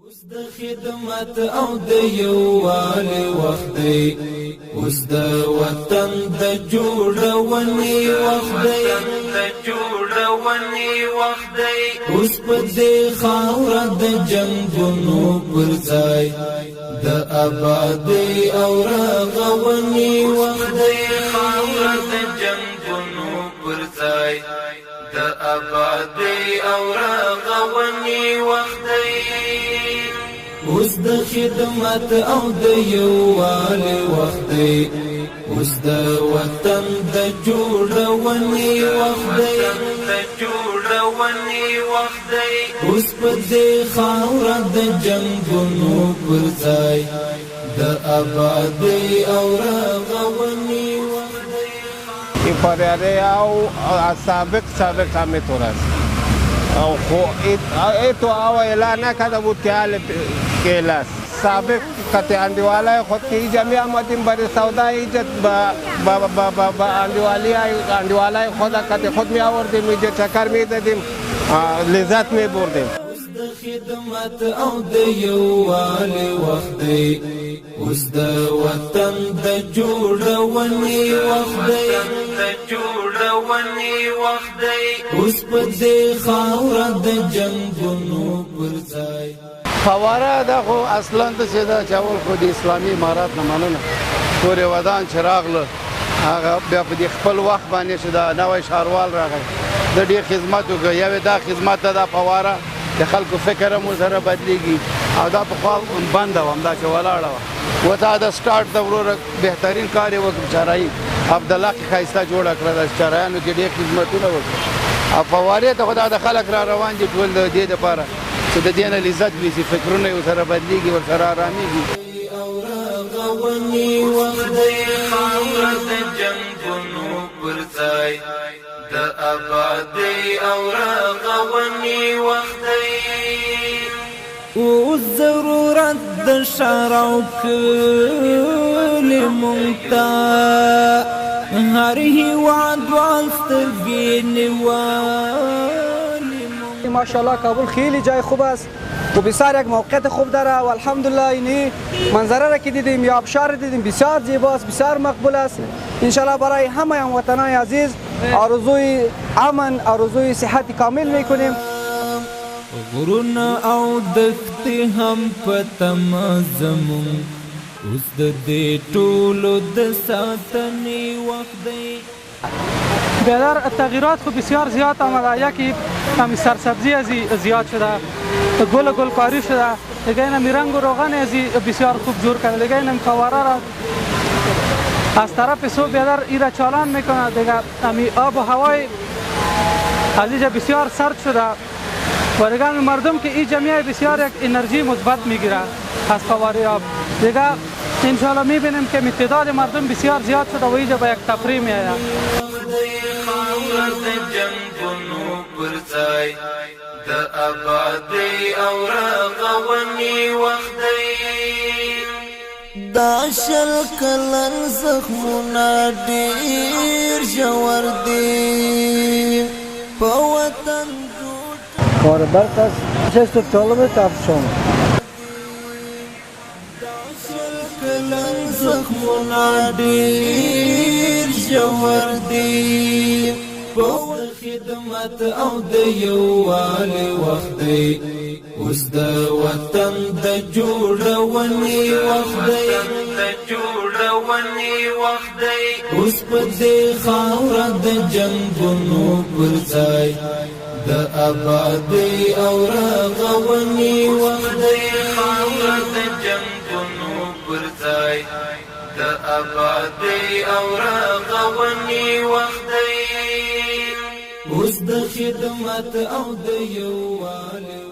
اوس د خدمت او د یووالي وخت دی، اوس د وطن د جوړونې وخت دی، اوس په دې خاوره د جنګونو پر ځای د آبادۍ او رغونې وخت دی، خاوره د جنګونو پر ځای د آبادۍ او رغونې وخت دی. اوس د خدمت او د یووالي وخت دی، اوس د وطن د جوړونې وخت دی، اوس په دې خاوره د جنګونو پر ځای د آبادۍ او رغونې وخت دی. پریاره او سابق میتونست او خو ایتو او اعلان نکرده بود که حال کیل است. سابق قطع اندیوالای خود که ای جمعی آمدیم برای سودا ایجاد با اندیوالای خود قطع خود می آوردیم، ایجاد چکر می دادیم، لذت می بردیم. د خدمت او د یووالي وخت دی، اوس د وطن د جوړونې وخت دی، اوس په دې خاوره د جنګونو پر ځای. فواره دا خو اصلا د سیده چول خو د اسلامي امارات نه مننه پورې ودان چې راغله هغه بیا په دې خپل وخت باندې چې دا نوی ښاروال راغی د ډېر خدمت وکړ. یوې دا خدمت ته دا فواره د خلکو فکر هم ورسره بدلېږي او دا پخوا بنده وه همداسې ولاړه وه وته د سټارټ د وروره بهترین کار یې وکړ چارایي عبدالله کې ښایسته جوړه کړه د چارایانو کې ډېر خدمتونه وکړه او فوارې ته خو دا د خلک را روان دي ټول د دې دپاره چې د دې نه لذت ولیسي فکرونه یې ورسره بدلېږي ورسره ارامېږي. او رغونې وخت دی، خاوره د جنګونو پر ځای د آبادۍ او رغونې وخت دی. اوس ضرورت د ښار او کلي مونږ ته هر هېواد وال سترګې نیولې. ماشاءالله کابل خیلی جای خوب است و بسیار یک موقعیت خوب داره و الحمدلله اینی منظره را که دیدیم یا آبشار دیدیم بسیار زیباست، بسیار مقبول است. انشالله برای همه هموطنان عزیز آرزوی امن، آرزوی صحت کامل میکنیم. غرونه او دښتې هم په تمه زموږ اوس د دې ټولو د ساتنې وخت دی. بیادر تغییرات خو بسیار زیاد آمده. یکی همی سرسبزی زیاد شده، گل کاری شده، دیگه این رنگ و روغن بسیار خوب جور کرده، دیگه این فواره را از طرف سو بیادر ایره چالان میکنه، دیگه همی آب و هوای از اینجا بسیار سرد شده و دیگه مردم که این جمعیه بسیار یک انرژی مثبت میگیره از فواره آب. دیگه انشاءالله میبینیم که تعداد مردم بسیار زیاد شده و اینجا به یک تفریح میآید. خاوره د جنګونو پر ځای د آبادۍ او رغونې وخت دی. دا شل کلن زخمونه ډېر ژور دي په وطن کار برق است چست طالب تفشان. دا شل کلن زخمونه ډېر ژور دي په خدمت او د یووالي وخت دی، اوس د وطن د جوړونې وخت دی، اوس په دې خاوره د جنګونو پر ځای د آبادۍ او رغونې وخت دی، خاوره د جنګونو پر ځای د آبادۍ او رغونې وخت دی. اوس د خدمت او د یووالي